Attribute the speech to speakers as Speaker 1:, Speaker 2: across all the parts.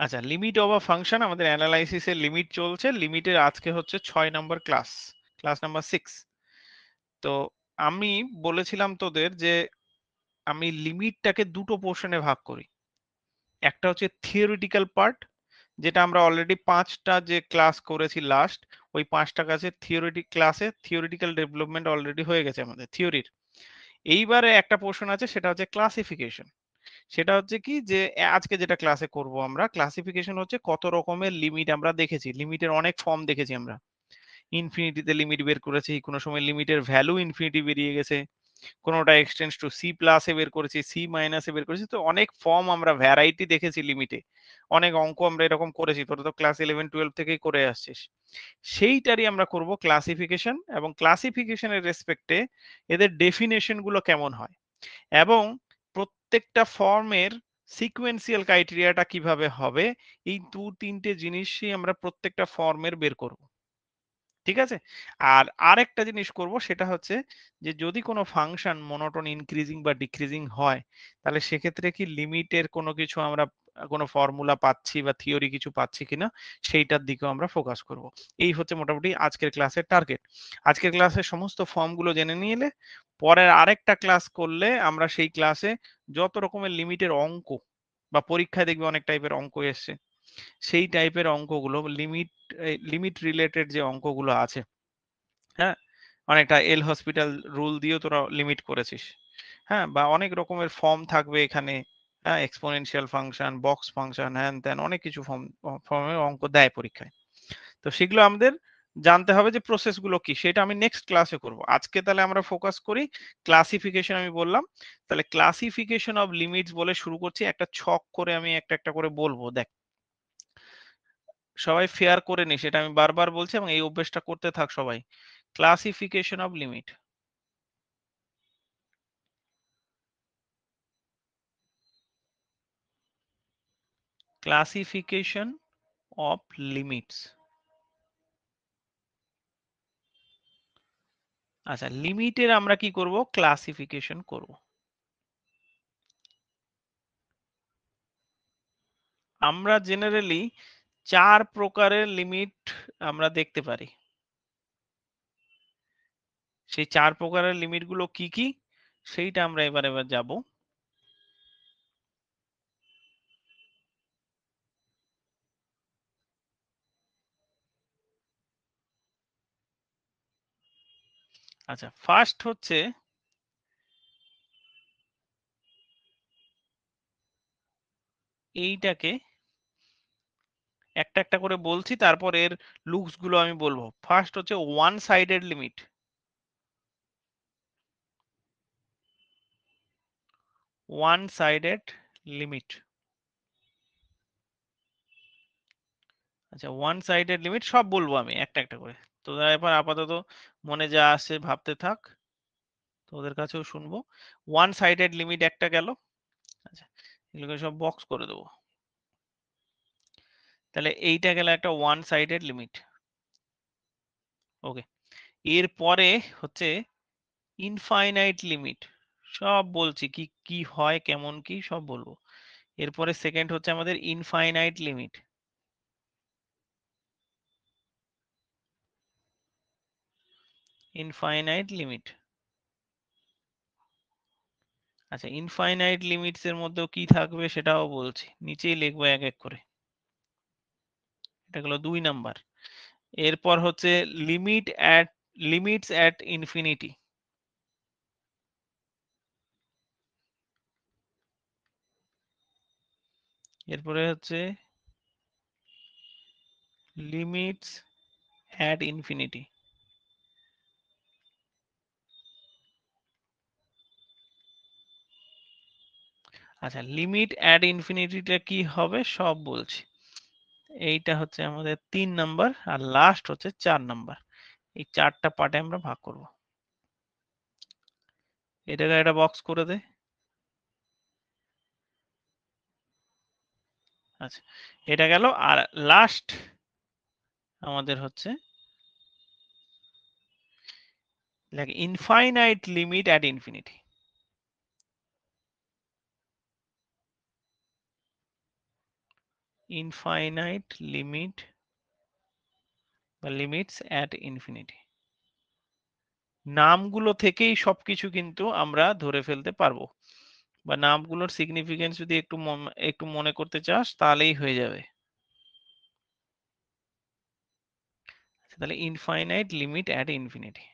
Speaker 1: আচ্ছা, limit of a function আমাদের অ্যানালাইসিসের limit চলছে। লিমিটের আজকে হচ্ছে 6 নাম্বার ক্লাস, ক্লাস নাম্বার 6। তো আমি বলেছিলাম তোদের যে আমি লিমিটটাকে দুটো পোর্শনে ভাগ করি। একটা হচ্ছে থিওরিটিক্যাল পার্ট, যেটা আমরা অলরেডি 5টা যে ক্লাস করেছি লাস্ট, ওই 5টা কাছে থিওরিটিক্যাল ডেভেলপমেন্ট অলরেডি হয়ে গেছে আমাদের থিওরির। এইবারে একটা পোর্শন আছে, সেটা হচ্ছে ক্লাসিফিকেশন। সেটা হচ্ছে কি যে আজকে যেটা ক্লাসে করব আমরা, ক্লাসিফিকেশন হচ্ছে কত রকমের লিমিট আমরা দেখেছি, লিমিটের অনেক ফর্ম দেখেছি আমরা। ইনফিনিটিতে লিমিট বের করেছি, কোনো সময় লিমিটের ভ্যালু ইনফিনিটি বেরিয়ে গেছে, কোনোটা এক্সটেন্স টু সি প্লাসে বের করেছি, সি মাইনাসে বের করেছি। তো অনেক ফর্ম আমরা ভ্যারাইটি দেখেছি লিমিটে, অনেক অঙ্ক আমরা এরকম করেছি, তোরা তো ক্লাস 11-12 থেকেই করে আসছিস। সেইটারই আমরা করব ক্লাসিফিকেশন, এবং ক্লাসিফিকেশনের রেসপেক্টে এদের ডেফিনেশন গুলো কেমন হয়, এবং প্রত্যেকটা ফর্মের সিকোয়েন্সিয়াল ক্রাইটেরিয়াটা কিভাবে হবে, এই 2-3টে জিনিসই আমরা প্রত্যেকটা ফর্মের বের করব। ঠিক আছে? আর আরেকটা জিনিস করব, সেটা হচ্ছে যে যদি কোনো ফাংশন মনোটোন ইনক্রিজিং বা ডিক্রিজিং হয়, তাহলে সেক্ষেত্রে কি লিমিটের কোনো কিছু আমরা কোনো ফর্মুলা পাচ্ছি বা থিওরি কিছু পাচ্ছি কিনা, সেইটার দিকেও আমরা ফোকাস করব। এই হচ্ছে মোটামুটি আজকের ক্লাসের টার্গেট। আজকের ক্লাসের সমস্ত ফর্মগুলো জেনে নিলে পরের আরেকটা ক্লাস করলে আমরা সেই ক্লাসে যত রকমের লিমিটের অঙ্ক বা পরীক্ষায় দেখবে অনেক টাইপের অঙ্ক এসছে, সেই টাইপের অঙ্কগুলো লিমিট রিলেটেড যে অঙ্কগুলো আছে, হ্যাঁ, অনেকটা এল হসপিটাল রুল দিয়েও তোরা লিমিট করেছিস, হ্যাঁ, বা অনেক রকমের ফর্ম থাকবে এখানে, হ্যাঁ, এক্সপোনেনশিয়াল ফাংশন, বক্স ফাংশন, হ্যান ত্যান অনেক কিছু ফর্মের অঙ্ক দেয় পরীক্ষায়। তো সেগুলো আমাদের জানতে হবে যে প্রসেস গুলো কি, সেটা আমি নেক্সট ক্লাসে করব। আজকে তাহলে আমরা ফোকাস করি ক্লাসিফিকেশন। আমি বললাম তাহলে ক্লাসিফিকেশন অফ লিমিটস বলে শুরু করছি, একটা ছক করে আমি একটা একটা করে বলবো। দেখ, সবাই ফেয়ার করে নি, সেটা আমি বারবার বলছি, এবং এই অভ্যেসটা করতে থাক সবাই। Classification of limit, classification of limits. আচ্ছা, লিমিটের আমরা কি করব, ক্লাসিফিকেশন করব। আমরা জেনারেলি 4 প্রকারের লিমিট আমরা দেখতে পারি। সেই 4 প্রকারের লিমিট গুলো কি কি, সেইটা আমরা এবার যাব। আচ্ছা, ফার্স্ট হচ্ছে এইটাকে একটা একটা করে বলছি, তারপর এর লুকস গুলো আমি বলবো। ফার্স্ট হচ্ছে one sided limit. One sided limit. আচ্ছা, ওয়ান সাইডেড লিমিট সব বলবো আমি একটা একটা করে। তোরা এবার আপাতত মনে যা আসছে ভাবতে থাক, তোদের কাছেও শুনবো। ওয়ান সাইডেড লিমিট একটা গেল। আচ্ছা, এগুলোকে সব বক্স করে দেবো। তাহলে এইটা গেল একটা ওয়ান সাইডেড লিমিট। ওকে, এরপরে হচ্ছে ইনফাইনাইট লিমিট। সব বলছি কি কি হয়, কেমন কি সব বলবো। এরপরে সেকেন্ড হচ্ছে আমাদের ইনফাইনাইট লিমিট। Infinite limit. আচ্ছা, ইনফাইনাইট লিমিটস এর মধ্যেও কি থাকবে সেটাও বলছি, নিচেই লিখবো এক এক করে। এটা হলো 2 নাম্বার। এরপর হচ্ছে limit at limits at infinity. এরপরে হচ্ছে লিমিটস অ্যাট ইনফিনিটি। আচ্ছা, লিমিট অ্যাট ইনফিনিটিটা কি হবে সব বলছি। এইটা হচ্ছে আমাদের 3 নাম্বার, আর লাস্ট হচ্ছে 4 নাম্বার। এই 4টা পার্টে আমরা ভাগ করব। এটাকে একটা বক্স করে দে। আচ্ছা, এটা গেল। আর লাস্ট আমাদের হচ্ছে infinite limit at infinity. Infinite limit বা লিমিটস অ্যাট ইনফিনিটি। নামগুলো থেকেই সবকিছু কিন্তু আমরা ধরে ফেলতে পারবো, বা নামগুলোর সিগনিফিকেন্স যদি একটু মনে করতে চাস তাহলেই হয়ে যাবে। তাহলে ইনফাইনাইট লিমিট অ্যাট ইনফিনিটি,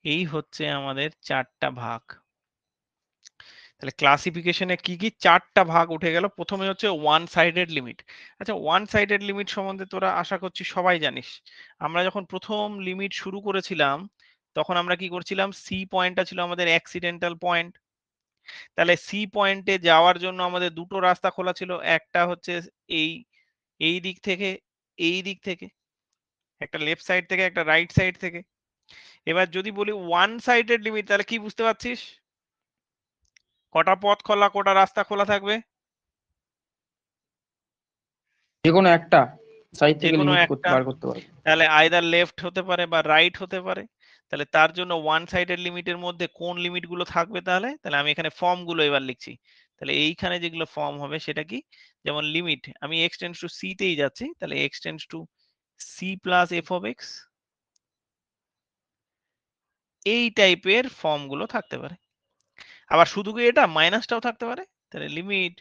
Speaker 1: এই হচ্ছে আমাদের চারটা ভাগ। তাহলে ক্লাসিফিকেশনে কি কি চারটা ভাগ উঠে গেল। প্রথমে হচ্ছে ওয়ান সাইডেড লিমিট। আচ্ছা, ওয়ান সাইডেড লিমিট সম্বন্ধে তোরা আশা করছি সবাই জানিস। আমরা যখন প্রথম লিমিট শুরু করেছিলাম তখন আমরা কি করছিলাম, সি পয়েন্টটা ছিল আমাদের অ্যাক্সিডেন্টাল পয়েন্ট। তাহলে সি পয়েন্টে যাওয়ার জন্য আমাদের দুটো রাস্তা খোলা ছিল, একটা হচ্ছে এই এই দিক থেকে, এই দিক থেকে, একটা লেফট সাইড থেকে, একটা রাইট সাইড থেকে। এবার যদি বলি ওয়ান সাইডেড লিমিট, তাহলে কি বুঝতে পারছিস, কটা পথ খোলা, কটা রাস্তা খোলা থাকবে?
Speaker 2: যে কোনো একটা সাইড
Speaker 1: যে
Speaker 2: থেকে
Speaker 1: কোনো
Speaker 2: লিমিট
Speaker 1: একটা।
Speaker 2: বার করতে পারবে।
Speaker 1: তাহলে আইদার লেফট হতে পারে বা রাইট হতে পারে। তাহলে তার জন্য ওয়ান সাইডেড লিমিটের মধ্যে কোন লিমিট গুলো থাকবে, তাহলে তাহলে আমি এখানে ফর্ম গুলো এবার লিখছি। তাহলে এইখানে যেগুলো ফর্ম হবে সেটা কি, যেমন লিমিট আমি এক্স টেন্ডস টু সি তেই যাচ্ছি, তাহলে x tends to C plus f of x, এই টাইপের ফর্ম গুলো থাকতে পারে। আবার শুধু কি এটা, মাইনাসটাও থাকতে পারে। তাহলে limit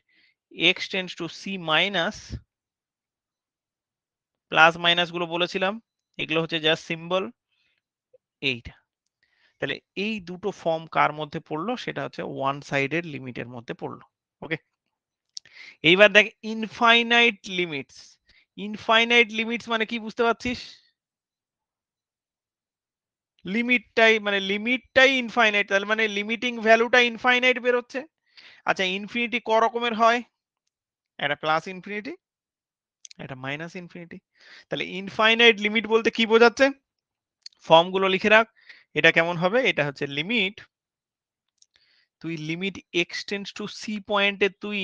Speaker 1: x tends to C minus, plus minus গুলো বলেছিলাম এগুলো হচ্ছে জাস্ট সিম্বল, এইটা। তাহলে এই দুটো ফর্ম কার মধ্যে পড়লো, সেটা হচ্ছে ওয়ান সাইডেড লিমিটের মধ্যে পড়লো। ওকে, এইবার দেখ ইনফাইনাইট লিমিটস। ইনফাইনাইট লিমিটস মানে কি বুঝতে পারছিস? লিমিটটাই ইনফাইনাইট, তাহলে মানে লিমিটিং ভ্যালুটা ইনফাইনাইট বেরোচ্ছে। আচ্ছা, ইনফিনিটি ক রকমের হয়, একটা প্লাস ইনফিনিটি, একটা মাইনাস ইনফিনিটি। তাহলে ইনফাইনাইট লিমিট বলতে কি বোঝাচ্ছে, ফর্ম গুলো লিখে রাখ। এটা কেমন হবে, এটা হচ্ছে লিমিট, তুই limit x tends to C পয়েন্টে তুই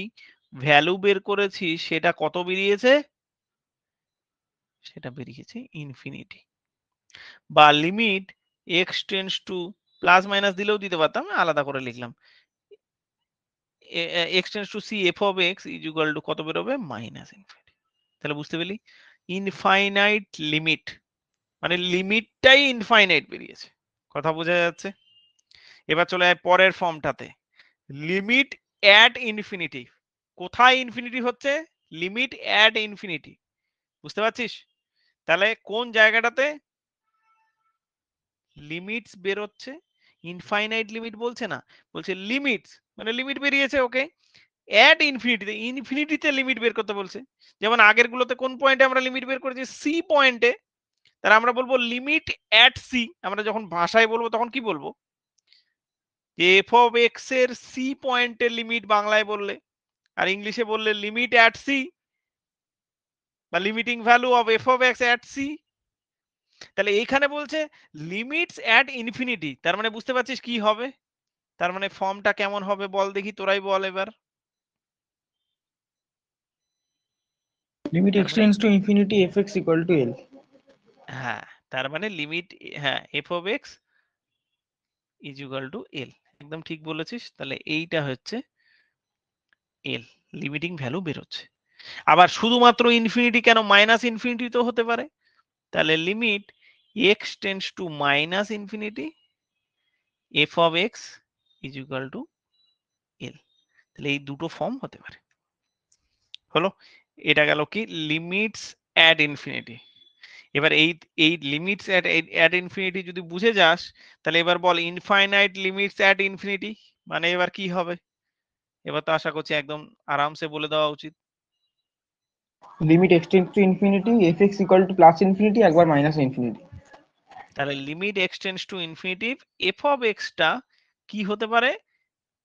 Speaker 1: ভ্যালু বের করেছিস, সেটা কত বেরিয়েছে, সেটা বেরিয়েছে ইনফিনিটি। বা limit x tends to, plus minus দিলেও দিতে পারতাম, আলাদা করে লিখলাম, x tends to c f of x is equal to কত বেরোবে, মাইনাস ইনফিনিটি। তাহলে বুঝতে পেলি, ইনফাইনাইট লিমিট মানে লিমিটটাই ইনফাইনাইট বেরিয়েছে। কথা বোঝা যাচ্ছে? এবার চলে যায় পরের ফর্মটাতে, লিমিট অ্যাট ইনফিনিটি। কোথায় ইনফিনিটি হচ্ছে, লিমিট অ্যাট ইনফিনিটি, বুঝতে পারছিস? তাহলে কোন জায়গাটাতে লিমিটস বেরোচ্ছে, ইনফাইনাইট লিমিট বলছে না, বলছে লিমিটস, মানে লিমিট বেরিয়েছে। ওকে, অ্যাট ইনফিনিটিতে, ইনফিনিটিতে লিমিট বের করতে বলছে। যেমন আগের গুলোতে কোন পয়েন্টে আমরা লিমিট বের করেছি, সি পয়েন্টে। তাহলে আমরা বলবো লিমিট অ্যাট সি। আমরা যখন ভাষায় বলবো তখন কি বলবো, যে এফ অফ এক্স এর সি পয়েন্টের লিমিট বাংলায় বললে, আর ইংলিশে বললে লিমিট অ্যাট সি বা limiting value of f of x at c. তাহলে এইখানে বলছে লিমিটস অ্যাট ইনফিনিটি, তার মানে বুঝতে পারছিস কি হবে, তার মানে ফর্মটা কেমন হবে বল দেখি, তোরাই বল এবার।
Speaker 2: লিমিট
Speaker 1: তার
Speaker 2: এক্স
Speaker 1: মানে
Speaker 2: tends to infinity f x equal to L.
Speaker 1: হ্যাঁ, তার মানে লিমিট, হ্যাঁ, f of x is equal to L, একদম ঠিক বলেছিস। তাহলে এইটা হচ্ছে এল, লিমিটিং ভ্যালু বেরোচ্ছে। আবার শুধুমাত্র ইনফিনিটি কেন, মাইনাস ইনফিনিটি তো হতে পারে। তাহলে limit x tends to minus infinity f of x is equal to L. তাহলে এই দুটো ফর্ম হতে পারে। হলো, এটা গেল কি লিমিটস অ্যাট ইনফিনিটি। এবার এই এই লিমিটস অ্যাট ইনফিনিটি যদি বুঝে যাস, তাহলে এবার বল ইনফাইনাইট লিমিটস অ্যাট ইনফিনিটি মানে এবার কি হবে। এবার তো আশা করছি একদম আরামসে বলে দেওয়া উচিত।
Speaker 2: Limit x tends to infinity f x equal two plus infinity একবার মাইনাস ইনফিনিটি।
Speaker 1: তাহলে limit x tends to infinity f of extra কি হতে পারে,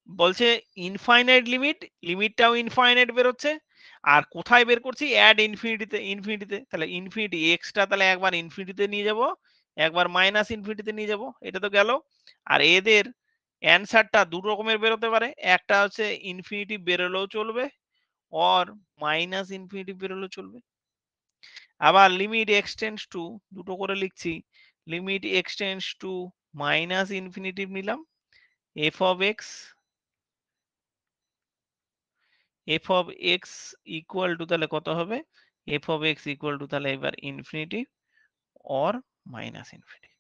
Speaker 1: বলছে ইনফাইনাইট লিমিট, লিমিটটাও ইনফাইনাইট বেরোচ্ছে। আর কোথায় বের করছি, অ্যাড ইনফিনিটিতে, ইনফিনিটিতে। তাহলে ইনফিনিটি এক্সটা তাহলে একবার ইনফিনিটিতে নিয়ে যাব, একবার মাইনাস ইনফিনিটিতে নিয়ে যাব, এটা তো গেল। আর এদের অ্যান্সারটা দু রকমের বেরোতে পারে, একটা হচ্ছে ইনফিনিটি বেরোলেও চলবে, অর মাইনাস ইনফিনিটি বেরোলেও চলবে। আবার লিমিট এক্সটেন্ডস টু, দুটো করে লিখছি, limit x tends to minus infinity নিলাম, f of x f of x equal to তাহলে কত হবে, f of x equal to তাহলে এবার ইনফিনিটি অর মাইনাস ইনফিনিটি।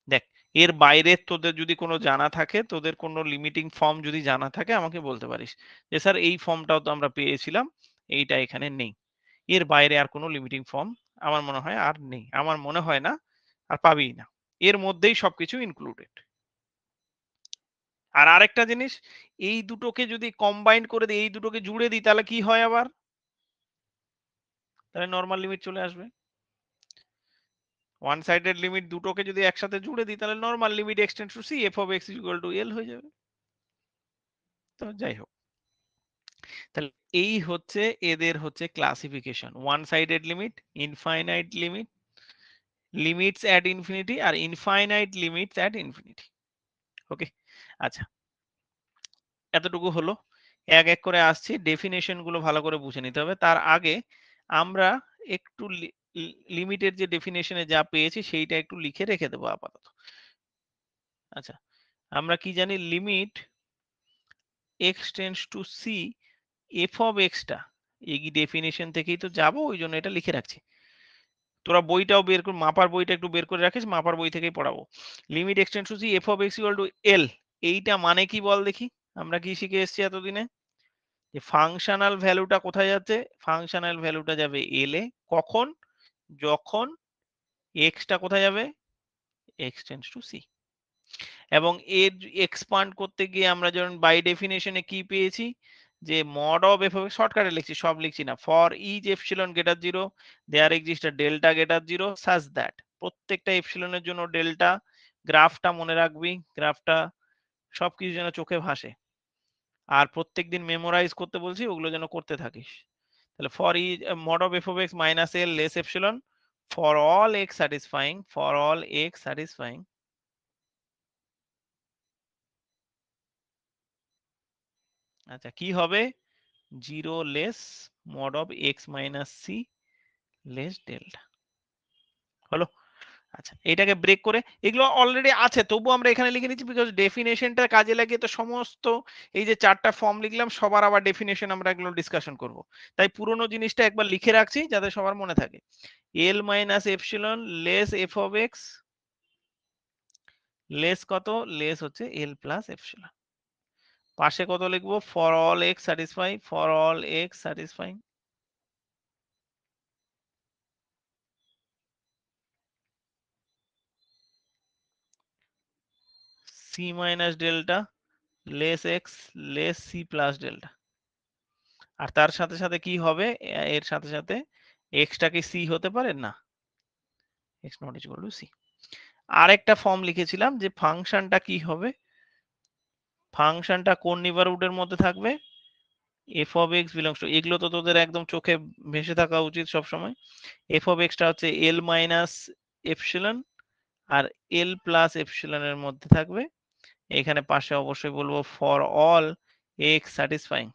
Speaker 1: দেখ এর বাইরে তোদের যদি কোনো জানা থাকে, তোদের কোনো লিমিটিং ফর্ম যদি জানা থাকে আমাকে বলতে পারিস যে স্যার এই ফর্মটাও তো আমরা পেয়েছিলাম, এইটা এখানে নেই। এর বাইরে আর কোনো লিমিটিং ফর্ম আমার মনে হয় আর নেই, আমার মনে হয় না আর পাবি না, এর মধ্যেই সবকিছু ইনক্লুডেড। আর আরেকটা জিনিস, এই দুটোকে যদি কম্বাইন করে দিই, এই দুটোকে জুড়ে দিই, তাহলে কি হয় আবার, তাহলে নর্মাল লিমিট চলে আসবে। ওয়ান সাইডেড লিমিট দুটোকে যদি একসাথে জুড়ে দিই তাহলে normal limit x tends to c f of x equal to L হয়ে যাবে। তো যাই হোক, তাহলে এই হচ্ছে এদের হচ্ছে classification, one sided limit, infinite limit, limits at infinity আর infinite limits at infinity. Okay, আচ্ছা এতটুকু হলো। এক এক করে আসছি, ডেফিনেশন গুলো ভালো করে বুঝে নিতে হবে। তার আগে আমরা একটু লিমিটের যে ডেফিনেশনে যা পেয়েছি সেইটা একটু লিখে রেখে দেবো আপাতত। আচ্ছা, আমরা কি জানি, limit x tends to c f of এক্সটা, এই ডেফিনেশন থেকেই তো যাবো, ওই জন্য এটা লিখে রাখছি। তোরা বইটাও বের করে, মাপার বইটা একটু বের করে রাখিস, মাপার বই থেকেই পড়াবো। Limit x tends to c f of x equal to L, এইটা মানে কি বল দেখি, আমরা কি শিখে এসেছি এতদিনে, যে ফাংশনাল ভ্যালুটা কোথায় যাচ্ছে, ফাংশনাল ভ্যালুটা যাবে এল এ, কখন, যখন এক্সটা কোথায় যাবে, এক্স টেন্ডস টু সি। এবং এর এক্সপান্ড করতে গিয়ে আমরা যেমন বাই ডেফিনেশনে কি পেয়েছি, যে মড অফ এফ অফ শর্টকাটে লিখছি, সব লিখছি না, for each epsilon greater zero there exist a delta greater zero such that, প্রত্যেকটা এপসিলনের জন্য ডেল্টা, গ্রাফটা মনে রাখবি, গ্রাফটা সবকিছু যেন চোখে ভাসে, আর প্রত্যেকদিন মেমোরাইজ করতে বলছি, ওগুলো যেন করতে থাকিস। তাহলে for e mod of f of x minus l less epsilon for all x satisfying, for all x satisfying, আচ্ছা কি হবে, zero less mod of x minus c less delta. হলো, আচ্ছা এটাকে ব্রেক করে, এগুলো অলরেডি আছে তবু আমরা এখানে লিখে নিচ্ছি বিকজ ডেফিনেশনটা কাজে লাগিয়ে তো সমস্ত এই যে চারটা ফর্ম লিখলাম সবার আবার ডেফিনেশন আমরা এগুলো ডিসকাশন করব, তাই পুরোনো জিনিসটা একবার লিখে রাখছি যাতে সবার মনে থাকে। L minus epsilon less f of x less কত, লেস হচ্ছে এল প্লাস এপসিলন, পাশে কত লিখবো, for all x satisfy, for all x satisfying, c minus delta less x less c plus delta. আর তার সাথে সাথে কি হবে, এর সাথে সাথে এক্সটা কি সি হতে পারে না, x not equal to c. আরেকটা ফর্ম লিখেছিলাম যে ফাংশনটা কি হবে, ফাংশনটা কোন নেইবারহুডের মধ্যে থাকবে, F of x belongs two, এগুলো তো তোদের একদম চোখে ভেসে থাকা উচিত সব সময়। এফ অফ এক্সটা হচ্ছে এল মাইনাস এপসিলন আর এল প্লাস এপসিলন এর মধ্যে থাকবে, এখানে পাশে অবশ্যই বলবো ফর অল এক্স স্যাটিসফাইং,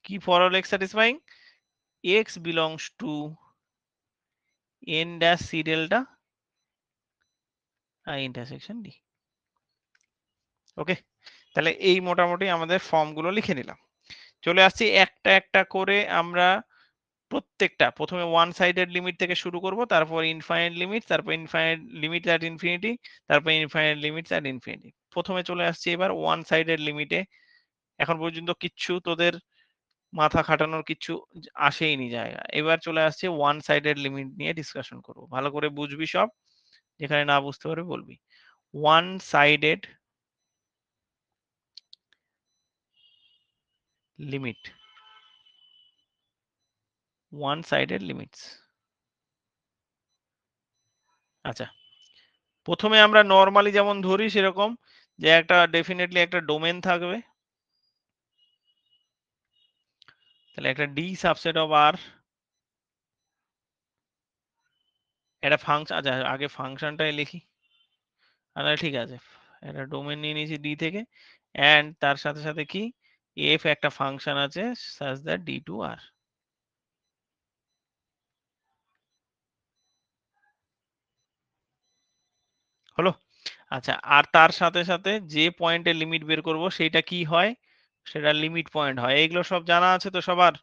Speaker 1: কি for all x satisfying, x belongs to n dash c delta I intersection d। ওকে, তাহলে এই মোটামুটি আমাদের ফর্ম গুলো লিখে নিলাম। চলে আসছি একটা একটা করে আমরা প্রত্যেকটা, প্রথমে ওয়ান সাইডেড লিমিট থেকে শুরু করব, তারপর ইনফাইনাইট লিমিট, তারপর ইনফাইনাইট লিমিট অ্যাট ইনফিনিটি, তারপর ইনফাইনাইট লিমিটস অ্যাট ইনফিনিটি। প্রথমে চলে আসছি এবার ওয়ান সাইডেড লিমিটে, এখন পর্যন্ত কিচ্ছু তোদের মাথা খাটানোর কিছু আসেইনি জায়গা, এবার চলে আসছে ওয়ান সাইডেড লিমিট নিয়ে ডিসকাশন করব, ভালো করে বুঝবি সব, যেখানে না বুঝতে পারবে বলবি। One sided limit, one sided limits. আচ্ছা প্রথমে আমরা নর্মালি যেমন ধরি সেরকম, যে একটা ডেফিনেটলি একটা ডোমেন থাকবে, তাহলে একটা ডি সাবসেট অফ আর, এটা ফাংশন, আচ্ছা আগে ফাংশনটাই লিখি, আচ্ছা ঠিক আছে, একটা ডোমেন নিয়ে নিয়েছি ডি থেকে, এন্ড তার সাথে সাথে কি এফ একটা ফাংশন আছে সাজ দ্যাট ডি টু আর। হলো, আচ্ছা, আর তার সাথে সাথে যে পয়েন্টের লিমিট বের করব সেটা কি হয়, সেটা লিমিট পয়েন্ট হয়। এইগুলো সব জানা আছে তো সবার?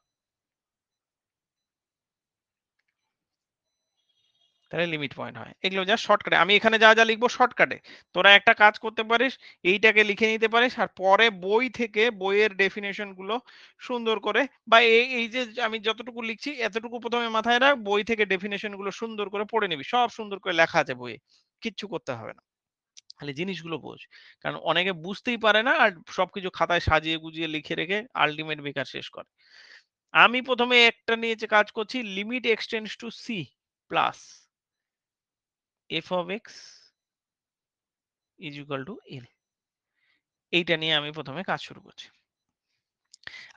Speaker 1: তাহলে লিমিট পয়েন্ট হয়। এগুলো যা শর্টকাটে, আমি এখানে যা যা লিখবো শর্টকাটে, তোরা একটা কাজ করতে পারিস, এইটাকে লিখে নিতে পারিস আর পরে বই থেকে বইয়ের ডেফিনেশন গুলো সুন্দর করে, বা এই এই যে আমি যতটুকু লিখছি এতটুকু প্রথমে মাথায় রাখ, বই থেকে ডেফিনেশন গুলো সুন্দর করে পড়ে নিবি, সব সুন্দর করে লেখা আছে বইয়ে, কিচ্ছু করতে হবে না, খালি জিনিসগুলো বোঝ। কারণ অনেকে বুঝতেই পারে না আর সবকিছু খাতায় সাজিয়ে গুজিয়ে লিখে রেখে আলটিমেট বেকার শেষ করে। আমি প্রথমে একটা নিয়ে যে কাজ করছি, limit x tends to C plus f of x is equal to l, এইটা নিয়ে আমি প্রথমে কাজ শুরু করছি।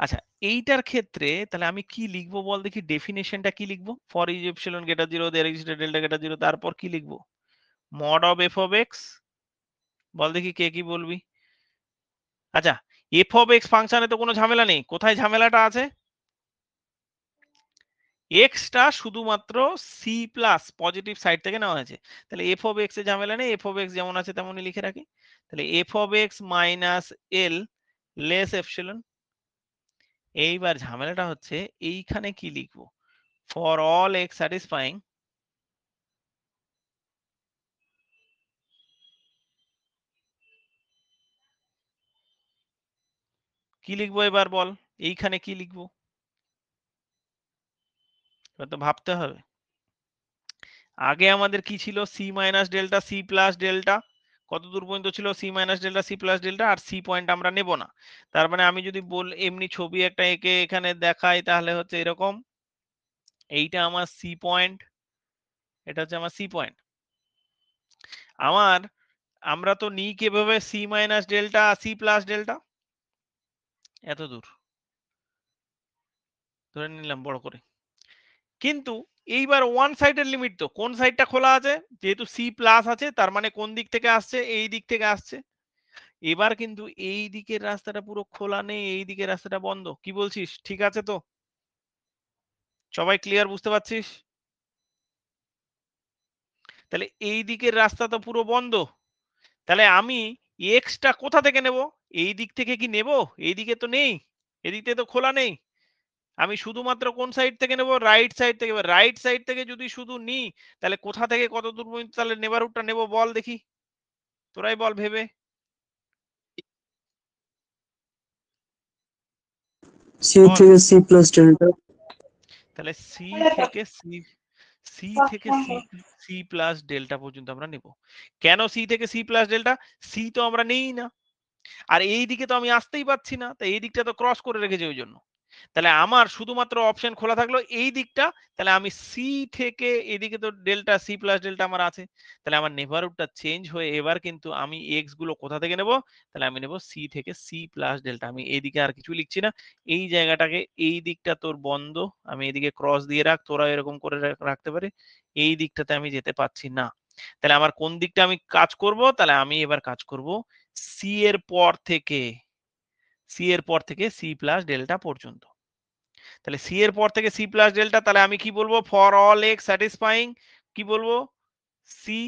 Speaker 1: আচ্ছা, এইটার ক্ষেত্রে তাহলে আমি কি লিখবো বল দেখি, ডেফিনেশনটা কি লিখবো? For is epsilon greater 0 there exist delta greater 0, তারপর কি লিখবো? Mod of f of x, বল দেখি কে কি বলবি। আচ্ছা, f of x ফাংশনে তো কোনো ঝামেলা নেই, কোথায় ঝামেলাটা আছে? x টা শুধুমাত্র c প্লাস পজিটিভ সাইড থেকে নেওয়া হয়েছে, তাহলে f of x এ ঝামেলা নেই, f of x যেমন আছে তেমনই লিখে রাখি। তাহলে f of x minus l less epsilon. এইবার ঝামেলাটা হচ্ছে এইখানে কি লিখবো? ফর অল x স্যাটিসফাইং, কি লিখবো এবার বল, এইখানে কি লিখবো? এবার তো ভাবতে হবে। আগে আমাদের কি ছিল? C minus delta c plus delta, কত দূর পর্যন্ত ছিল? C minus delta c plus delta, আর সি পয়েন্ট আমরা নেব না। তার মানে আমি যদি বল এমনি ছবি একটা এঁকে এখানে দেখাই তাহলে হচ্ছে এরকম, এইটা আমার সি পয়েন্ট, এটা হচ্ছে আমার সি পয়েন্ট। আমার আমরা তো নিই কিভাবে? C minus delta c plus delta, এত দূর ধরে নিলাম বড় করে। কিন্তু এইবার ওয়ান সাইডের লিমিট, তো কোন সাইডটা খোলা আছে? যেহেতু সি প্লাস আছে তার মানে কোন দিক থেকে আসছে? এই দিক থেকে আসছে। এবার কিন্তু এই দিকের রাস্তাটা পুরো খোলা নেই, এই দিকের রাস্তাটা বন্ধ। কি বলছিস, ঠিক আছে তো? সবাই ক্লিয়ার, বুঝতে পারছিস? তাহলে এই দিকের রাস্তা তো পুরো বন্ধ, তাহলে আমি এক্সটা কোথা থেকে নেব? এই দিক থেকে কি নেব? এই দিকে তো নেই, এদিকে তো খোলা নেই। আমি শুধুমাত্র কোন সাইড থেকে নেব? রাইট সাইড থেকে। রাইট সাইড থেকে যদি শুধু নিই তাহলে কোথা থেকে কত দূর পর্যন্ত তাহলে নেবারহুডটা নেব বল দেখি, তোরাই বল ভেবে।
Speaker 3: সি
Speaker 1: বল
Speaker 3: থেকে সি প্লাস ডেল্টা।
Speaker 1: তাহলে সি থেকে সি, সি থেকে সি, সি প্লাস ডেল্টা পর্যন্ত আমরা নেব। কেন সি থেকে সি প্লাস ডেল্টা? সি তো আমরা নেই না, আর এই দিকে তো আমি আসতেই পাচ্ছি না, তাই এই দিকটা তো ক্রস করে রেখেছি ওই জন্য। তাহলে আমার শুধুমাত্র অপশন খোলা থাকলো এই দিকটা, তাহলে আমি সি থেকে এদিকে তো ডেল্টা সি প্লাস ডেল্টা আমার আছে, তাহলে আমার নেবারহুডটা চেঞ্জ হয়ে এবার কিন্তু আমি এক্স গুলো কোথা থেকে নেব? তাহলে আমি নেব সি থেকে সি প্লাস ডেল্টা। আমি এইদিকে আর কিছু লিখছি না, এই জায়গাটাকে, এই দিকটা তোর বন্ধ, আমি এইদিকে ক্রস দিয়ে রাখ, তোরা এরকম করে রাখতে পারে, এই দিকটাতে আমি যেতে পারছি না। তাহলে আমার কোন দিকটা আমি কাজ করব? তাহলে আমি এবার কাজ করব সি এর পর থেকে, সি এর পর থেকে সি প্লাস ডেল্টা পর্যন্ত। তাহলে সি এর পর থেকে সি প্লাস ডেল্টা, তাহলে আমি কি বলবো? ফর অল এক্স স্যাটিসফাইং, কি বলবো? সি,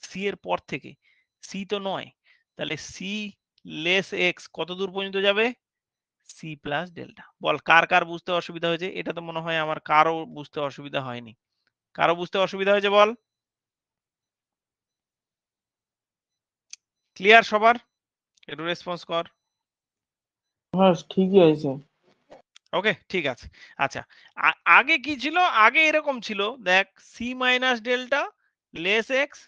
Speaker 1: সি এর পর থেকে, সি তো নয়, তাহলে সি লেস এক্স কত দূর পর্যন্ত যাবে? C plus delta. বল কার কার বুঝতে অসুবিধা হয়েছে? এটা তো মনে হয় আমার কারো বুঝতে অসুবিধা হয়নি। কারো বুঝতে অসুবিধা হয়েছে বল? ক্লিয়ার সবার? একটু রেসপন্স কর।
Speaker 2: হ্যাঁ ঠিকই আছে।
Speaker 1: ওকে, ঠিক আছে। আচ্ছা, আগে কি ছিল? আগে এরকম ছিল, দেখ, c minus delta less x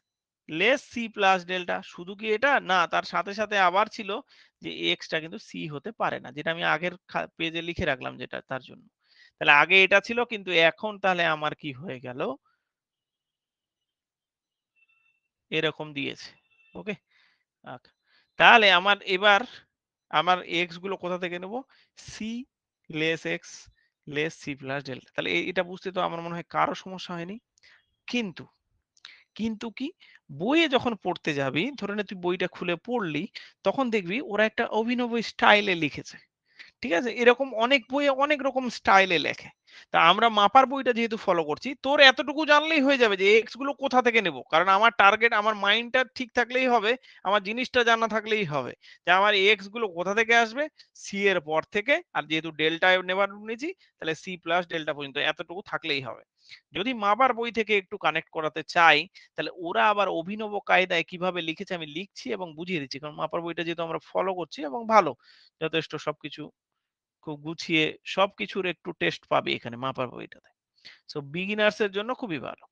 Speaker 1: less c plus delta. শুধু কি এটা না, তার সাথে সাথে আবার ছিল যে এক্সটা কিন্তু সি হতে পারে না, যেটা আমি আগের পেজে লিখে রাখলাম যেটা, তার জন্য। তাহলে আগে এটা ছিল, কিন্তু এখন তাহলে আমার কি হয়ে গেল? এরকম দিয়েছে। ওকে, তাহলে আমার এবার আমার এক্স গুলো কোথা থেকে নেব? C less x less c plus delta. তাহলে এটা বুঝতে তো আমার মনে হয় কারো সমস্যা হয়নি। কিন্তু কিন্তু কি, বইয়ে যখন পড়তে যাবি, ধরে নে তুই বইটা খুলে পড়লি, তখন দেখবি ওরা একটা অভিনব স্টাইলে লিখেছে। ঠিক আছে, এরকম অনেক বইয়ে অনেক রকম স্টাইলে লেখে। তা আমরা মাপার বইটা যেহেতু ফলো করছি, তোর এতটুকু জানলেই হয়ে যাবে যে এক্স গুলো কোথা থেকে নেব, কারণ আমার টার্গেট, আমার মাইন্ডটা ঠিক থাকলেই হবে, আমার জিনিসটা জানা থাকলেই হবে যে আমার এক্স গুলো কোথা থেকে আসবে, সি এর পর থেকে, আর যেহেতু ডেল্টা নেবার নিয়েছি তাহলে সি প্লাস ডেল্টা পর্যন্ত, এতটুকু থাকলেই হবে। যদি মাপার বই থেকে একটু কানেক্ট করাতে চাই তাহলে ওরা আবার অভিনব কায়দায় কিভাবে লিখেছে আমি লিখছি এবং বুঝিয়ে দিচ্ছি, কারণ মাপার বইটা যেহেতু আমরা ফলো করছি এবং ভালো, যথেষ্ট সবকিছু খুব গুছিয়ে, সবকিছুর একটু টেস্ট পাবে এখানে মাপার বইটাতে। সো বিগিনার্স এর জন্য খুবই ভালো।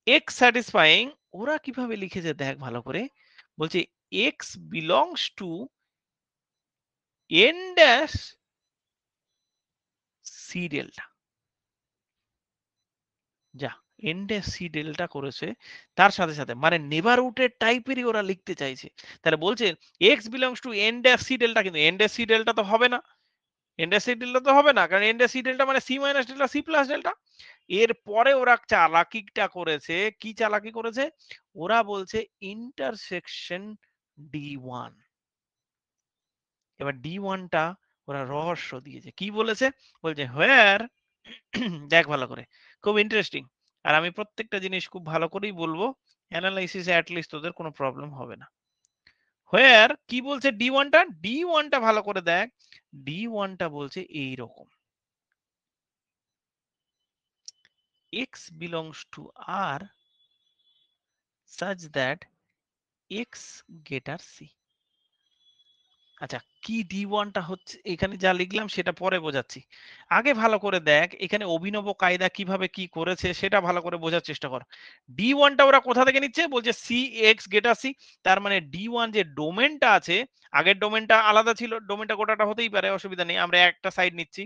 Speaker 1: এক্স স্যাটিসফাইং ওরা কিভাবে লিখেছে দেখ ভালো করে, বলছে x belongs to n dash c delta. যা এন ড্যাশ সি ডেল্টা করেছে, তার সাথে সাথে মানে নেবারহুডের টাইপেরই ওরা লিখতে চাইছে। তাহলে বলছে x belongs to n dash c delta, কিন্তু এন ড্যাশ সি ডেল্টা তো হবে না, এন ড্যাশ সি ডেল্টা তো হবে না, কারণ এন ড্যাশ সি ডেল্টা মানে c minus delta c plus delta. এরপরে ওরা চালাকিটা করেছে, কি চালাকি করেছে, ওরা বলছে ইন্টারসেকশন D1। এবার D1টা ওরা রহস্য দিয়েছে, কি বলেছে, বলছে হোয়ার দেখ ভালো করে, খুব ইন্টারেস্টিং। আর আমি প্রত্যেকটা জিনিস খুব ভালো করেই বলবো, অ্যানালাইসিসে অ্যাটলিস্ট তোদের কোনো প্রবলেম হবে না। হোয়ার কি বলছে D1টা ভালো করে দেখ, D1টা বলছে এই রকম, x belongs to R such that x greater c। আচ্ছা, কি D1টা হচ্ছে, এখানে যা লিখলাম সেটা পরে বোঝাচ্ছি, আগে ভালো করে দেখ এখানে অভিনব কায়দা কিভাবে কি করেছে সেটা ভালো করে বোঝার চেষ্টা কর। D1টা ওরা কোথা থেকে নিচ্ছে, বলছে সি এক্স গেটার সি, তার মানে D1 যে ডোমেনটা আছে, আগের ডোমেনটা আলাদা ছিল, ডোমেনটা গোটাটা হতেই পারে, অসুবিধা নেই, আমরা একটা সাইড নিচ্ছি।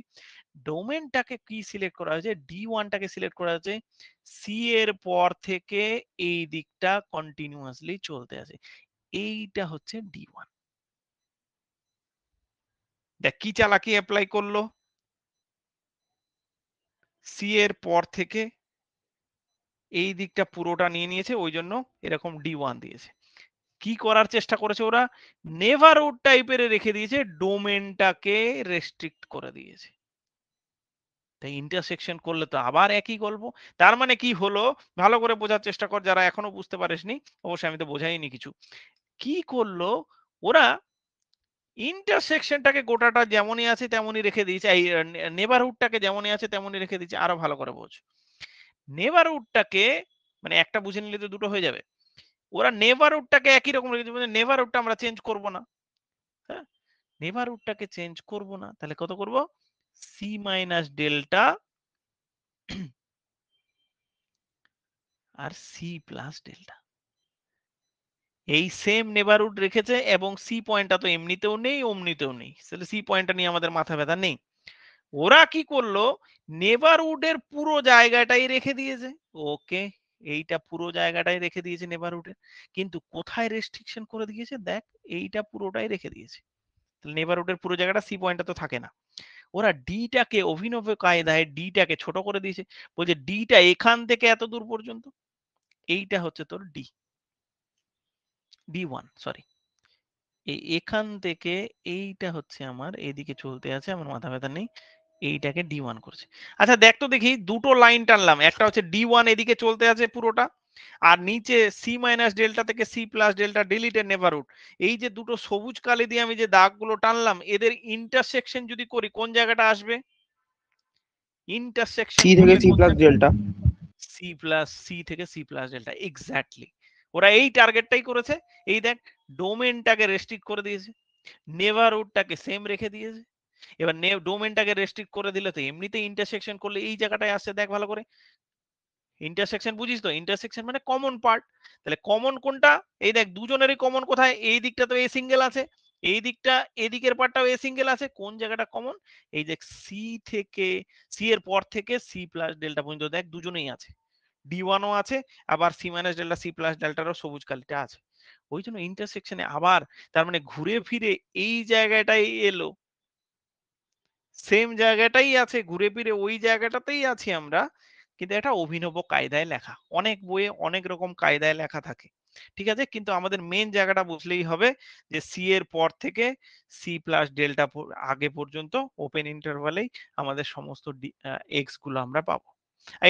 Speaker 1: ডোমেনটাকে কি সিলেক্ট করা হয়েছে, D1টাকে সিলেক্ট করা হয়েছে, সি এর পর থেকে এই দিকটা কন্টিনিউয়াসলি চলতে আছে, এইটা হচ্ছে D1। দেখ কি চালাকি অ্যাপ্লাই করলো, সি এর পর থেকে এই দিকটা পুরোটা নিয়ে নিয়েছে, ওই জন্য এরকম D1 দিয়েছে। কি করার চেষ্টা করেছে ওরা, নেভারহুড টাইপের রেখে দিয়েছে, ডোমেনটাকে রেস্ট্রিক্ট করে দিয়েছে। তাই ইন্টারসেকশন করলে তো আবার একই গল্প। তার মানে কি হলো, ভালো করে বোঝার চেষ্টা কর যারা এখনো বুঝতে পারিসনি, অবশ্যই আমি তো বোঝাইনি কিছু। কি করলো ওরা, ইন্টারসেকশনটাকে গোটাটা যেমনই আছে তেমনই রেখে দিয়েছে, এই নেবারহুডটাকে যেমনই আছে তেমনই রেখে দিয়েছে। আরো ভালো করে বোঝ, নেবারহুডটাকে মানে একটা বুঝে নিলে তো দুটো হয়ে যাবে, ওরা নেবারহুডটাকে একই রকম রেখেছে, মানে নেবারহুডটা আমরা চেঞ্জ করব না, হ্যাঁ, নেবারহুডটাকে চেঞ্জ করব না, তাহলে কত করব, সি মাইনাস ডেল্টা আর সি প্লাস ডেল্টা, এই সেম নেবারহুড রেখেছে, এবং সি পয়েন্টটা তো এমনিতেও নেই অমনিতেও নেই, তাহলে সি পয়েন্টটা নিয়ে আমাদের মাথা ব্যথা নেই। ওরা কি করলো, নেবারহুডের পুরো জায়গাটাই রেখে দিয়েছে, ওকে, এইটা পুরো জায়গাটাই রেখে দিয়েছে নেবারহুডের, কিন্তু কোথায় রেস্ট্রিকশন করে দিয়েছে দেখ, এইটা পুরোটাই রেখে দিয়েছে, তাহলে নেবারহুডের পুরো জায়গাটা সি পয়েন্টটা তো থাকে না। ওরা ডিটাকে অভিনব কায়দায় ডিটাকে ছোট করে দিয়েছে, বলছে ডিটা এখান থেকে এত দূর পর্যন্ত, এইটা হচ্ছে তোর D1, সরি, এখান থেকে এইটা হচ্ছে আমার এইদিকে চলতে আছে, আমার মাথা ব্যথা নেই, এইটাকে D1 করছে। আচ্ছা দেখ তো দেখি, দুটো লাইন টানলাম, একটা হচ্ছে D1 এদিকে চলতে আছে পুরোটা, আর নিচে সি মাইনাস ডেল্টা থেকে সি প্লাস ডেল্টা ডিলিটেড নেভারহুড, এই যে দুটো সবুজ কালি দিয়ে আমি যে দাগগুলো টানলাম, এদের ইন্টারসেকশন যদি করি কোন জায়গাটা আসবে, ইন্টারসেকশন
Speaker 2: সি থেকে সি প্লাস ডেল্টা,
Speaker 1: সি থেকে সি প্লাস ডেল্টা, এক্স্যাক্টলি। ওরা এই টার্গেটটাই করেছে। এই দেখ, ডোমেনটাকে রেস্ট্রিক্ট করে দিয়েছে, নেভারহুডটাকে সেম রেখে দিয়েছে। এবার ডোমেনটাকে রেস্ট্রিক্ট করে দিলে তো এমনিতে ইন্টারসেকশন করলে এই জায়গাটায় আসছে, দেখ ভালো করে, ইন্টারসেকশন বুঝিস তো, ইন্টারসেকশন মানে কমন পার্ট, তাহলে কমন কোনটা, এই দেখ দুজনেরই কমন কোথায়, এই দিকটা তো এ সিঙ্গেল আছে, এই দিকটা এদিকের পার্টটাও এ সিঙ্গেল আছে, কোন জায়গাটা কমন, এই দেখ সি থেকে, সি এর পর থেকে সি প্লাস ডেল্টা পর্যন্ত দেখ দুজনেই আছে, D1ও আছে, আবার c minus delta c plus ডেল্টারও সবুজ কালিটা আছে, ওই জন্য ইন্টারসেকশনে আবার, তার মানে ঘুরে ফিরে এই জায়গাটাই এলো, সেম জায়গাটাই আছে, ঘুরে ফিরে ওই জায়গাটাতেই আছি আমরা, কিন্তু এটা অভিনব কায়দায় লেখা, অনেক বইয়ে অনেক রকম কায়দায় লেখা থাকে। ঠিক আছে, কিন্তু আমাদের মেন জায়গাটা বুঝলেই হবে যে সি এর পর থেকে সি প্লাস ডেল্টা আগে পর্যন্ত ওপেন ইন্টারভালেই আমাদের সমস্ত এক্স গুলো আমরা পাবো।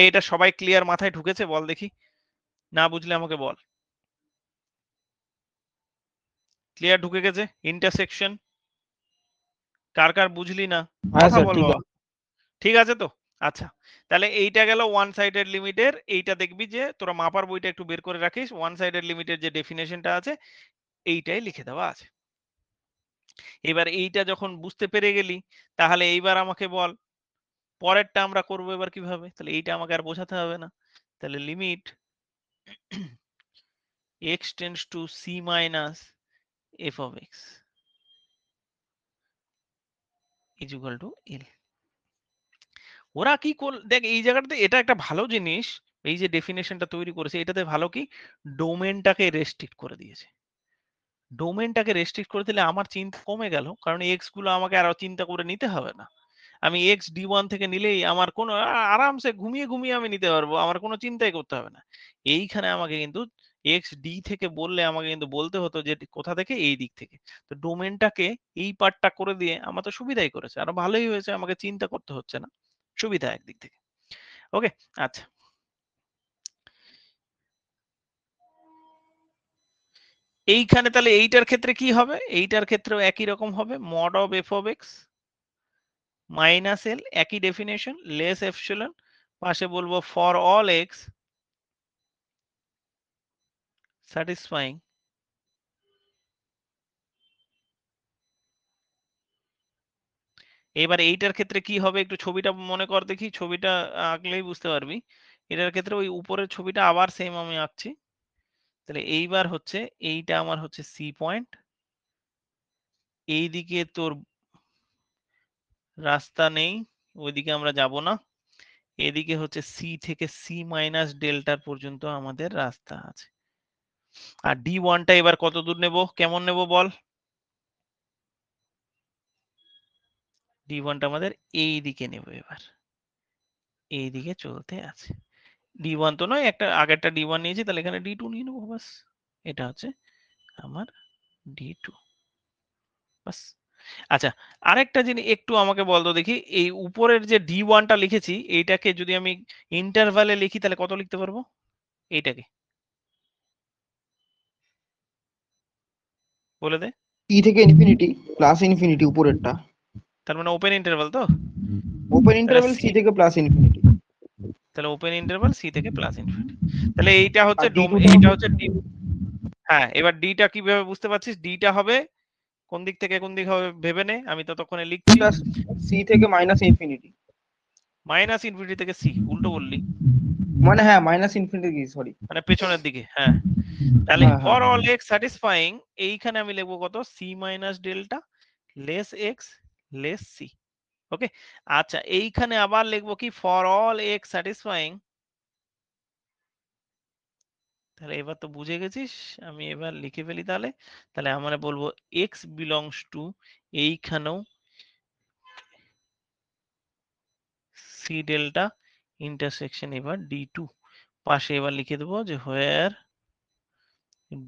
Speaker 1: এটা সবাই ক্লিয়ার মাথায় ঢুকেছে বল দেখি, না বুঝলে আমাকে বল। ক্লিয়ার ঢুকে গেছে? ইন্টারসেকশন কার কার বুঝলি না
Speaker 2: হ্যাঁ
Speaker 1: কথা
Speaker 2: স্যার,
Speaker 1: বল
Speaker 2: ঠিক
Speaker 1: বাবা।
Speaker 2: আছে।
Speaker 1: ঠিক আছে তো? আচ্ছা, তাহলে এইটা গেল ওয়ান সাইডেড লিমিটের। এইটা দেখবি যে তোরা মাপার বইটা একটু বের করে রাখিস, ওয়ান সাইডেড লিমিটের যে ডেফিনেশনটা আছে এইটাই লিখে দেওয়া আছে। এবার এইটা যখন বুঝতে পেরে গেলি, তাহলে এইবার আমাকে বল পরেরটা আমরা করবো এবার কিভাবে। তাহলে এইটা আমাকে আর বোঝাতে হবে না। তাহলে limit x tends to c minus f of x is equal to L। ওরা কি দেখ এই জায়গাটাতে এটা একটা ভালো জিনিস, এই যে ডেফিনেশনটা তৈরি করেছে এটাতে ভালো কি ডোমেনটাকে রেস্ট্রিক্ট করে দিয়েছে। ডোমেনটাকে রেস্ট্রিক্ট করে দিলে আমার চিন্তা কমে গেল, কারণ এক্স গুলো আমাকে আরো চিন্তা করে নিতে হবে না। আমি এক্স ডি1 থেকে নিলেই আমার কোনো আরামসে ঘুমিয়ে ঘুমিয়ে আমি নিতে পারবো, আমার কোনো চিন্তাই করতে হবে না। এইখানে আমাকে কিন্তু এক্স ডি থেকে বললে আমাকে কিন্তু বলতে হতো যে কোথা থেকে, এই দিক থেকে। তো ডোমেনটাকে এই পার্টটা করে দিয়ে আমার তো সুবিধাই করেছে, আরো ভালোই হয়েছে, আমাকে চিন্তা করতে হচ্ছে না, সুবিধা একদিক থেকে। ওকে, আচ্ছা এইখানে তাহলে এইটার ক্ষেত্রে কি হবে, এইটার ক্ষেত্রেও একই রকম হবে, mod of f of x minus L, একই ডেফিনেশন, লেস এপসিলন, পাশে বলবো ফর অল এক্স স্যাটিসফাইং এবার এইটার ক্ষেত্রে কি হবে একটু ছবিটা মনে কর দেখি, ছবিটা আঁকলেই বুঝতে পারবি। এটার ক্ষেত্রে ওই উপরের ছবিটা আবার সেম আমি আঁকছি। তাহলে এইবার হচ্ছে এইটা আমার হচ্ছে সি পয়েন্ট, এইদিকে তোর রাস্তা নেই, ওইদিকে আমরা যাব না। এদিকে হচ্ছে সি থেকে সি মাইনাস ডেল্টার পর্যন্ত আমাদের রাস্তা আছে। আর ডি ওয়ানটা এবার কত দূর নেব, কেমন নেব বল। ডি ওয়ানটা আমাদের এই দিকে নেব, এবার এই দিকে চলতে আছে। ডি ওয়ান তো নয়, একটা আগেরটা ডি ওয়ান নিয়েছি, তাহলে এখানে ডি টু নিয়ে নেবো বাস। এটা হচ্ছে আমার ডি টু বাস। আচ্ছা, আরেকটা জিনিস একটু আমাকে বলতো দেখি, এই উপরের যে ডি ওয়ানটা লিখেছি এইটাকে যদি আমি ইন্টারভ্যালে লিখি তাহলে কত লিখতে পারবো এইটাকে, বলে দে।
Speaker 2: ই থেকে ইনফিনিটি প্লাস ইনফিনিটি উপরেরটা।
Speaker 1: তার মানে ওপেন ইন্টারভাল তো,
Speaker 2: ওপেন
Speaker 1: তাহলে
Speaker 2: ইন্টারভ্যাল
Speaker 1: সি,
Speaker 2: সি থেকে প্লাস ইনফিনিটি।
Speaker 1: তাহলে ওপেন ইন্টারভাল সি থেকে প্লাস ইনফিনিটি। তাহলে এইটা হচ্ছে
Speaker 2: আর ডি টু
Speaker 1: এইটা হচ্ছে ডি। হ্যাঁ, এবার ডিটা কিভাবে বুঝতে পারছিস, ডিটা হবে কোন দিক থেকে কোন দিক হবে ভেবে নে, আমি ততক্ষণে লিখছি।
Speaker 2: সি থেকে মাইনাস ইনফিনিটি,
Speaker 1: মাইনাস ইনফিনিটি থেকে সি, উল্টো বললি,
Speaker 2: মানে হ্যাঁ মাইনাস ইনফিনিটি, সরি।
Speaker 1: মানে পেছনের দিকে। হ্যাঁ, তাহলে
Speaker 2: হ্যাঁ হ্যাঁ
Speaker 1: ফর
Speaker 2: হ্যাঁ
Speaker 1: অল এক্স স্যাটিসফাইং, এইখানে আমি লিখবো কত, c minus delta less x less c. Okay, আচ্ছা এইখানে আবার লিখবো কি, ফর অল এক্স স্যাটিসফাইং। তাহলে এবার তো বুঝে গেছিস, আমি এবার লিখে ফেলি তাহলে। তাহলে আমরা বলবো এক্স বিলংস টু, এইখানেও সি ডেল্টা ইন্টারসেকশন এবার ডি টু, পাশে এবার লিখে দেবো যে where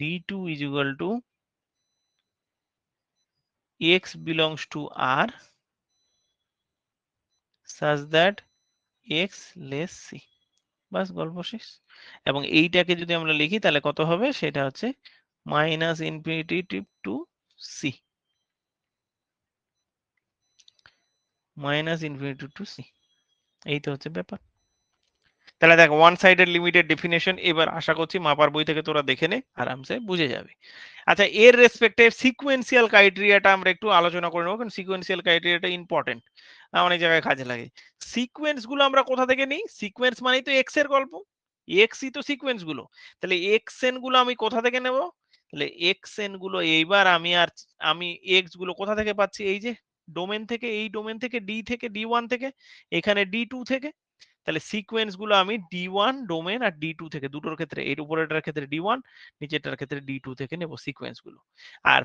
Speaker 1: D two is equal to x belongs to আর such that x less c। বাস গল্প শেষ। এবং এইটাকে যদি আমরা লিখি তাহলে কত হবে, সেটা হচ্ছে minus infinity to C, minus infinity to c. এই তো হচ্ছে ব্যাপার। তাহলে দেখ ওয়ান সাইডেড লিমিটেড ডেফিনেশন এবার আশা করছি মাপার বই থেকে তোরা দেখে নে, আরামসে বুঝে যাবে। আচ্ছা, এর রেসপেক্টে সিকোয়েন্সিয়াল ক্রাইটেরিয়াটা আমরা একটু আলোচনা করে নেবো, কারণ সিকোয়েন্সিয়াল ক্রাইটেরিয়াটা ইম্পর্টেন্ট, অনেক জায়গায় কাজে লাগে। সিকোয়েন্স গুলো আমরা কোথা থেকে নিই, সিকোয়েন্স মানেই তো এক্স এর গল্প, এক্সই তো সিকোয়েন্স গুলো। তাহলে এক্স এন গুলো আমি কোথা থেকে নেব, তাহলে এক্স এন গুলো এইবার আমি এক্স গুলো কোথা থেকে পাচ্ছি, এই যে ডোমেন থেকে, এই ডোমেন থেকে ডি থেকে ডি ওয়ান থেকে, এখানে ডি টু থেকে। তাহলে সিকোয়েন্স গুলো আমি ডি ওয়ান ডোমেন আর ডি টু থেকে, দুটোর ক্ষেত্রে, এর উপরেটার ক্ষেত্রে ডি ওয়ান, নিচেরটার ক্ষেত্রে ডি টু থেকে নেব সিকোয়েন্স গুলো। আর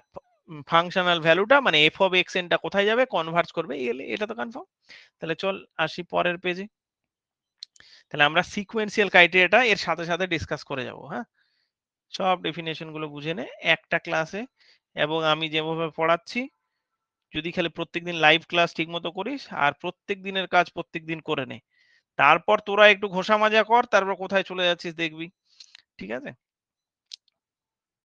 Speaker 1: ফাংশনাল ভ্যালুটা মানে এফ অফ এক্স এনটা কোথায় যাবে, কনভার্জ করবে, এটা তো কনফার্ম। তাহলে চল আসি পরের পেজে। তাহলে আমরা সিকোয়েন্সিয়াল ক্রাইটেরিয়াটা এর সাথে সাথে ডিসকাস করে যাব। হ্যাঁ, সব ডেফিনেশন গুলো বুঝে নে একটা ক্লাসে, এবং আমি যেভাবে পড়াচ্ছি যদি খালি প্রত্যেকদিন লাইভ ক্লাস ঠিক মতো করিস আর প্রত্যেক দিনের কাজ প্রত্যেক দিন করে নে, তারপর তোরা একটু ঘষা মাজা কর, তারপর কোথায় চলে যাচ্ছিস দেখবি। ঠিক আছে?